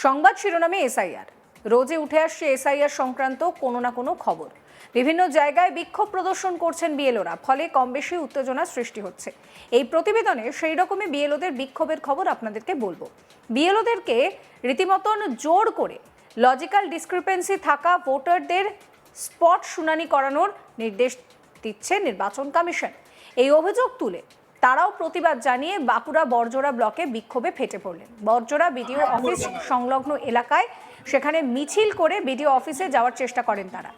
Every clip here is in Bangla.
সংবাদ শিরোনামে এসআইআর। রোজই উঠে আসছে এসআইআর সংক্রান্ত কোনো না কোনো খবর। বিভিন্ন জায়গায় বিক্ষোভ প্রদর্শন করছেন বিএলওরা, ফলে কম বেশি উত্তেজনা সৃষ্টি হচ্ছে। এই প্রতিবেদনে সেই রকমই বিএলওদের বিক্ষোভের খবর আপনাদেরকে বলবো। বিএলওদেরকে রীতিমতন জোর করে লজিক্যাল ডিসক্রিপেন্সি থাকা ভোটারদের স্পট শুনানি করানোর নির্দেশ দিচ্ছে নির্বাচন কমিশন। এই অভিযোগ তুলে তারাও প্রতিবাদ জানিয়ে বাঁকুড়া বড়জোড়া ব্লকে বিক্ষোভে ফেটে পড়লেন। বড়জোড়া বিডিও অফিস সংলগ্ন এলাকায় সেখানে মিছিল করে বিডিও অফিসে যাওয়ার চেষ্টা করেন তারা।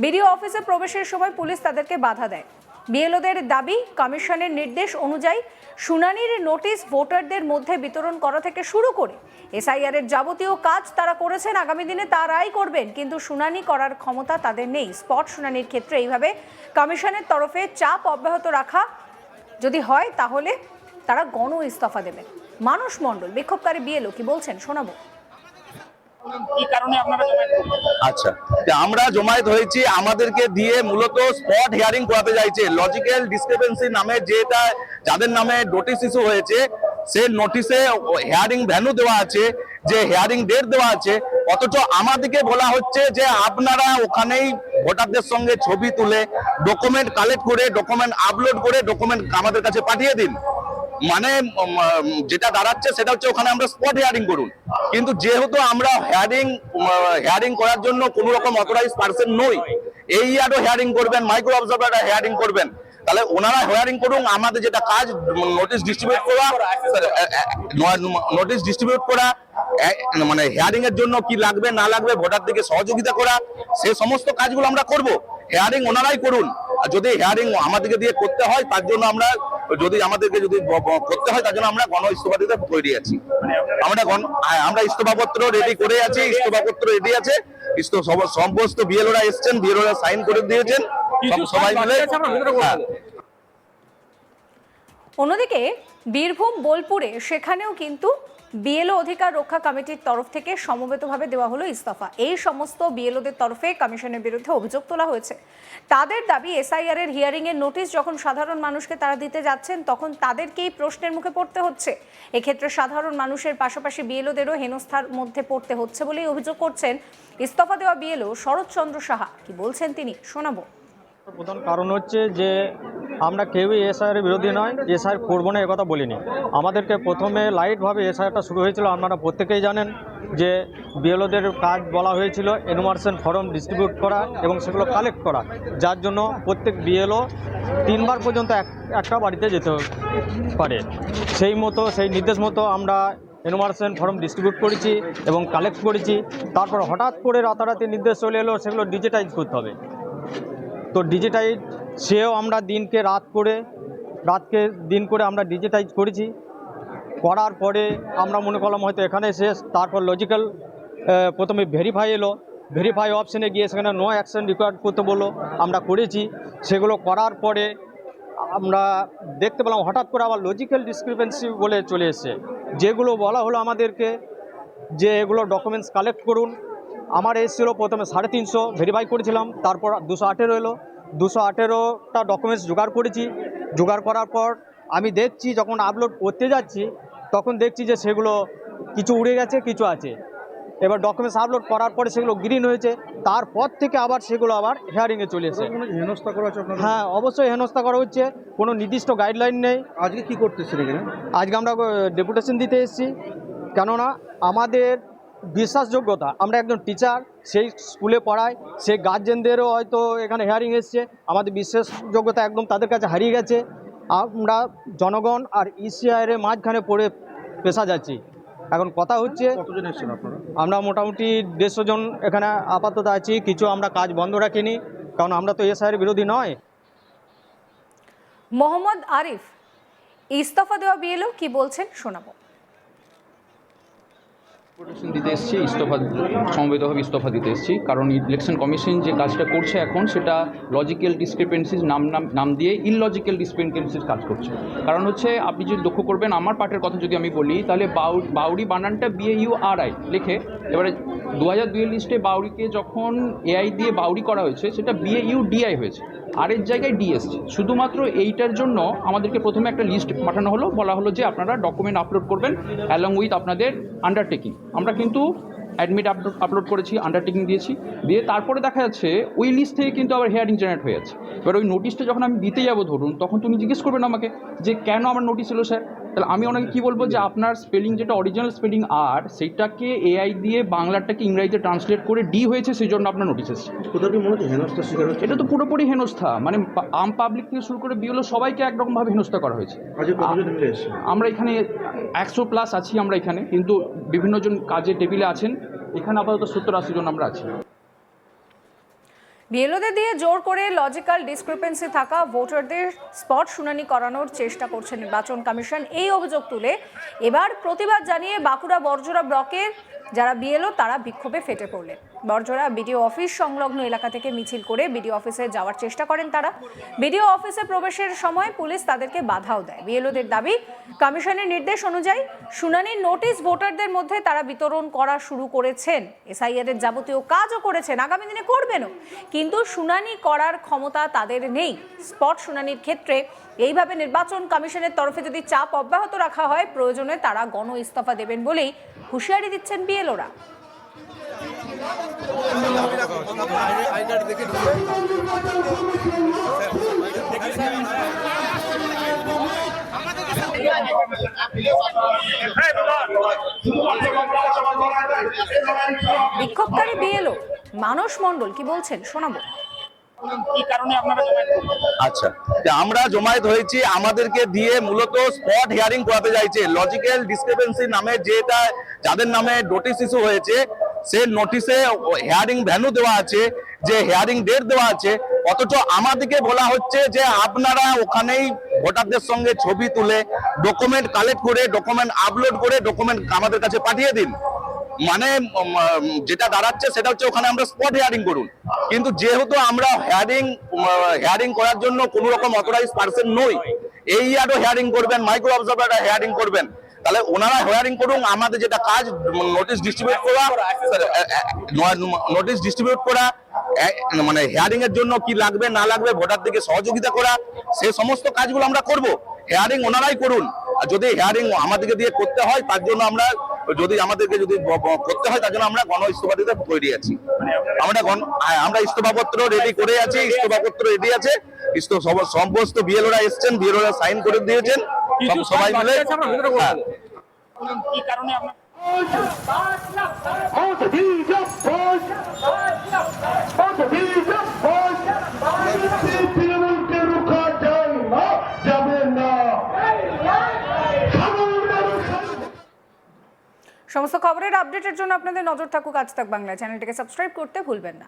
বিডিও অফিসে প্রবেশের সময় পুলিশ তাদেরকে বাধা দেয়। বিএলওদের দাবি, কমিশনের নির্দেশ অনুযায়ী শুনানির নোটিশ ভোটারদের মধ্যে বিতরণ করা থেকে শুরু করে এসআইআর এর যাবতীয় কাজ তারা করেছেন, আগামী দিনে তারাই করবেন, কিন্তু শুনানি করার ক্ষমতা তাদের নেই। স্পট শুনানির ক্ষেত্রে এইভাবে কমিশনের তরফে চাপ অব্যাহত রাখা যদি হয় তাহলে তারা গণ ইস্তফা দেবেন। মানস মণ্ডল, বিক্ষোভকারী বিএলও, কি বলছেন শোনাবো। কি কারণে আপনারা জমায়েত করছেন? আচ্ছা, আমরা জমায়েত হয়েছি, আমাদেরকে দিয়ে মূলত স্পট হিয়ারিং করাতে চাইছে। লজিক্যাল ডিসক্রিপেন্সি নামে যেটা যাদের নামে নোটিশ ইস্যু হয়েছে, সেই নোটিশে হিয়ারিং ভ্যানু দেওয়া আছে, যে হিয়ারিং ডেট দেওয়া আছে, অথচ আমাদেরকে বলা হচ্ছে যে আপনারা ওখানেই ভোটারদের সঙ্গে ছবি তুলে ডকুমেন্ট কালেক্ট করে, ডকুমেন্ট আপলোড করে, ডকুমেন্ট আমাদের কাছে পাঠিয়ে দিন। মানে যেটা দাঁড়াচ্ছে সেটা হচ্ছে ওখানে আমরা স্পট হিয়ারিং করুন, কিন্তু যেহেতু আমরা হিয়ারিং করার জন্য কোনো রকম অথরাইজ পার্সন নই, এই আরো হিয়ারিং করবেন, মাইক্রো অবজারভাররা হিয়ারিং করবেন, তাহলে ওনারা হিয়ারিং করুন। আমাদের যেটা কাজ নোটিশ ডিস্ট্রিবিউট করা, মানে হিয়ারিং এর জন্য কি লাগবে না লাগবে ভোটারদেরকে সহযোগিতা করা, সেই সমস্ত কাজগুলো আমরা করব। হিয়ারিং ওনারাই করুন। যদি হিয়ারিং আমাদেরকে দিয়ে করতে হয়, তার জন্য আমরা করতে হয়, তার জন্য আমরা গণ ইস্তফা দিতে তৈরি আছি। আমরা ইস্তফাপত্র রেডি করে আছি, ইস্তফাপত্র রেডি আছে। সমস্ত বিএলওরা এসছেন, বিএলওরা সাইন করে দিয়েছেন, সবাই মিলে। অন্যদিকে বীরভূম বোলপুরে সেখানেও কিন্তু বিএলও অধিকার রক্ষা কমিটির তরফ থেকে সমবেতভাবে দেওয়া হলো ইস্তফা। এই সমস্ত বিএলওদের তরফে কমিশনের বিরুদ্ধে অভিযোগ তোলা হয়েছে। তাদের দাবি, এসআইআর এর হিয়ারিং এর নোটিশ যখন সাধারণ মানুষকে তারা দিতে যাচ্ছেন, তখন তাদেরকেই প্রশ্নের মুখে পড়তে হচ্ছে। এক্ষেত্রে সাধারণ মানুষের পাশাপাশি বিএলওদেরও হেনস্থার মধ্যে পড়তে হচ্ছে বলেই অভিযোগ করছেন ইস্তফা দেওয়া বিএলও শরৎচন্দ্র সাহা। কি বলছেন তিনি শোনাবো। প্রধান কারণ হচ্ছে যে আমরা কেউই এসআইআর বিরোধী নয়, এসআইআর করবো না একথা বলিনি। আমাদেরকে প্রথমে লাইটভাবে এসআইআরটা শুরু হয়েছিল। আপনারা প্রত্যেকেই জানেন যে বিএলওদের কাজ বলা হয়েছিল এনুমারেশন ফর্ম ডিস্ট্রিবিউট করা এবং সেগুলো কালেক্ট করা, যার জন্য প্রত্যেক বিএলও 3 বার পর্যন্ত একটা বাড়িতে যেতে পারে। সেই নির্দেশ মতো আমরা এনুমারেশন ফর্ম ডিস্ট্রিবিউট করেছি এবং কালেক্ট করেছি। তারপর হঠাৎ করে রাতারাতি নির্দেশ চলে এলো সেগুলো ডিজিটাইজ করতে হবে। তো ডিজিটাইজ সেও আমরা রাতকে দিন করে আমরা ডিজিটাইজ করেছি। করার পরে আমরা মনে করলাম হয়তো এখানে শেষ। তারপর লজিক্যাল প্রথমে ভেরিফাই এলো, ভেরিফাই অপশানে গিয়ে সেখানে নো অ্যাকশন রিকোয়ার্ড করতে বললো, আমরা করেছি। সেগুলো করার পরে আমরা দেখতে পেলাম হঠাৎ করে আবার লজিক্যাল ডিসক্রিপেন্সি বলে চলে এসছে। যেগুলো বলা হলো আমাদেরকে যে এগুলো ডকুমেন্টস কালেক্ট করুন, আমার এসেছিলো প্রথমে 350, ভেরিফাই করেছিলাম। তারপর 218 এলো, 218টা ডকুমেন্টস জোগাড় করেছি। জোগাড় করার পর আমি দেখছি, যখন আপলোড করতে যাচ্ছি তখন দেখছি যে সেগুলো কিছু উড়ে গেছে, কিছু আছে। এবার ডকুমেন্টস আপলোড করার পরে সেগুলো গ্রিন হয়েছে। তারপর থেকে আবার সেগুলো আবার হিয়ারিংয়ে চলে এসেছে। হেনস্থা করা হচ্ছে? হ্যাঁ, অবশ্যই হেনস্থা করা হচ্ছে। কোনো নির্দিষ্ট গাইডলাইন নেই। আজকে কি করতেছেন এখানে? আজকে আমরা ডেপুটেশন দিতে এসেছি, কেননা আমাদের বিশ্বাসযোগ্যতা, আমরা একজন টিচার, সেই স্কুলে পড়াই, সেই গার্জেনদেরও হয়তো এখানে হিয়ারিং এসছে, আমাদের বিশ্বাসযোগ্যতা একদম তাদের কাছে হারিয়ে গেছে। আমরা জনগণ আর ইসিআইয়ের মাঝখানে পড়ে পেশা যাচ্ছি। এখন কথা হচ্ছে, কতজন এসেছেন আপনারা? আমরা মোটামুটি 150 জন এখানে আপাতত আছি। কিছু আমরা কাজ বন্ধ রাখিনি, কারণ আমরা তো এসআইয়ের বিরোধী নয়। মোহাম্মদ আরিফ, ইস্তফা দেওয়া বিএলও, কি বলছেন শোনাবো। দিতে এসেছি, সমবেতভাবে ইস্তফা দিতে এসেছি, কারণ ইলেকশন কমিশন যে কাজটা করছে এখন, সেটা লজিক্যাল ডিসক্রিপেন্সিস নাম দিয়ে ইললজিক্যাল ডিসক্রিপেন্সিস কাজ করছে। কারণ হচ্ছে, আপনি যদি লক্ষ্য করবেন, আমার পার্টের কথা যদি আমি বলি, তাহলে বাউরি বানানটা BAURI লিখে, এবারে 2002 লিস্টে বাউরিকে যখন এআই দিয়ে বাউরি করা হয়েছে সেটা BAUDI হয়েছে, আর এর জায়গায় ডি এসছে। শুধুমাত্র এইটার জন্য আমাদেরকে প্রথমে একটা লিস্ট পাঠানো হলো, বলা হলো যে আপনারা ডকুমেন্ট আপলোড করবেন অ্যালং উইথ আপনাদের আন্ডারটেকিং। আমরা কিন্তু অ্যাডমিট আপলোড করেছি, আন্ডারটেকিং দিয়েছি, দিয়ে তারপরে দেখা যাচ্ছে ওই লিস্ট থেকে কিন্তু আবার হেয়ারিং জেনারেট হয়ে যাচ্ছে। এবার ওই নোটিশটা যখন আমি দিতে যাবো ধরুন, তখন তুমি জিজ্ঞেস করবেন আমাকে যে কেন আমার নোটিশ এলো স্যার। তাহলে আমি ওনাকে কী বলবো যে আপনার স্পেলিং যেটা অরিজিনাল স্পেলিং আর, সেইটাকে এআই দিয়ে বাংলাটাকে ইংরাজিতে ট্রান্সলেট করে ডি হয়েছে, সেই জন্য আপনার নোটিশ এসেছে। কোথাও কি মনে হচ্ছে হেনস্থার শিকার হচ্ছে? এটা তো পুরোপুরি হেনস্থা, মানে আম পাবলিক থেকে শুরু করে বিএলও সবাইকে একরকমভাবে হেনস্থা করা হয়েছে। আজকে কতজন মিলে এসছে? আমরা এখানে 100+ আছি আমরা এখানে, কিন্তু বিভিন্ন জন কাজে টেবিলে আছেন। এখানে আপাতত 70-80 জন আমরা আছি। বিএলওদের দিয়ে জোর করে লজিক্যাল ডিসক্রিপেন্সি থাকা ভোটারদের স্পট শুনানি করানোর চেষ্টা করছে নির্বাচন কমিশন, এই অভিযোগ তুলে এবার প্রতিবাদ জানিয়ে বাঁকুড়া বড়জোড়া ব্লকের যারা বিএলও তারা বিক্ষোভে ফেটে পড়লেন। বড়জোড়া বিডিও অফিস সংলগ্ন এলাকা থেকে মিছিল করে বিডিও অফিসে যাওয়ার চেষ্টা করেন তারা। বিডিও অফিসে প্রবেশের সময় পুলিশ তাদেরকে বাধাও দেয়। বিএলওদের দাবি, কমিশনের নির্দেশ অনুযায়ী শুনানির নোটিশ ভোটারদের মধ্যে তারা বিতরণ করা শুরু করেছেন, এসআইআর এর যাবতীয় কাজও করেছেন, আগামী দিনে করবেনও, কিন্তু শুনানি করার ক্ষমতা তাদের নেই। স্পট শুনানির ক্ষেত্রে এইভাবে নির্বাচন কমিশনের তরফে যদি চাপ অব্যাহত রাখা হয়, প্রয়োজনে তারা গণ ইস্তফা দেবেন বলেই হুঁশিয়ারি দিচ্ছেন বিএলওরা। বিক্ষোভকারী বিএলও মানস মণ্ডল কি বলছেন শোনাবো। আচ্ছা, আমরা জমায়েত হয়েছি, আমাদেরকে দিয়ে মূলত স্পট হিয়ারিং করাতে চাইছে। লজিক্যাল ডিসক্রিপেন্সি নামে যেটা যাদের নামে নোটিশ ইস্যু হয়েছে, সেই নোটিশে হিয়ারিং ভ্যানু দেওয়া আছে, যে হিয়ারিং ডেট দেওয়া আছে, অথচ আমাদেরকে বলা হচ্ছে যে আপনারা ওখানেই ভোটারদের সঙ্গে ছবি তুলে ডকুমেন্ট কালেক্ট করে ডকুমেন্ট আপলোড করে ডকুমেন্ট আমাদের কাছে পাঠিয়ে দিন। মানে যেটা দাঁড়াচ্ছে সেটা হচ্ছে ওখানে আমরা স্পট হিয়ারিং করুন, কিন্তু যেহেতু আমরা হিয়ারিং করার জন্য কোনো রকম অথরাইজ পার্সন নই, এই আরো হিয়ারিং করবেন, মাইক্রো অবজারভার হিয়ারিং করবেন, তাহলে ওনারা হিয়ারিং করুন। আমাদের যেটা কাজ নোটিশ ডিস্ট্রিবিউট করা, মানে হিয়ারিং এর জন্য কি লাগবে না লাগবে ভোটারদেরকে সহযোগিতা করা, সেই সমস্ত কাজগুলো আমরা করব। হিয়ারিং ওনারাই করুন, আর যদি হিয়ারিং আমাদেরকে দিয়ে করতে হয় তার জন্য আমরা গণ ইস্তফা দিতে তৈরি আছি। আমরা ইস্তফাপত্র রেডি করে আছি, ইস্তফাপত্র রেডি আছে, সমস্ত বিএলওরা এসছেন, বিএলওরা সাইন করে দিয়েছেন, সবাই মিলে। কি কারণে আপনার সমস্ত খবরের আপডেটের জন্য আপনাদের নজর থাকুক আজ তাক বাংলা চ্যানেলটিকে সাবস্ক্রাইব করতে ভুলবেন না।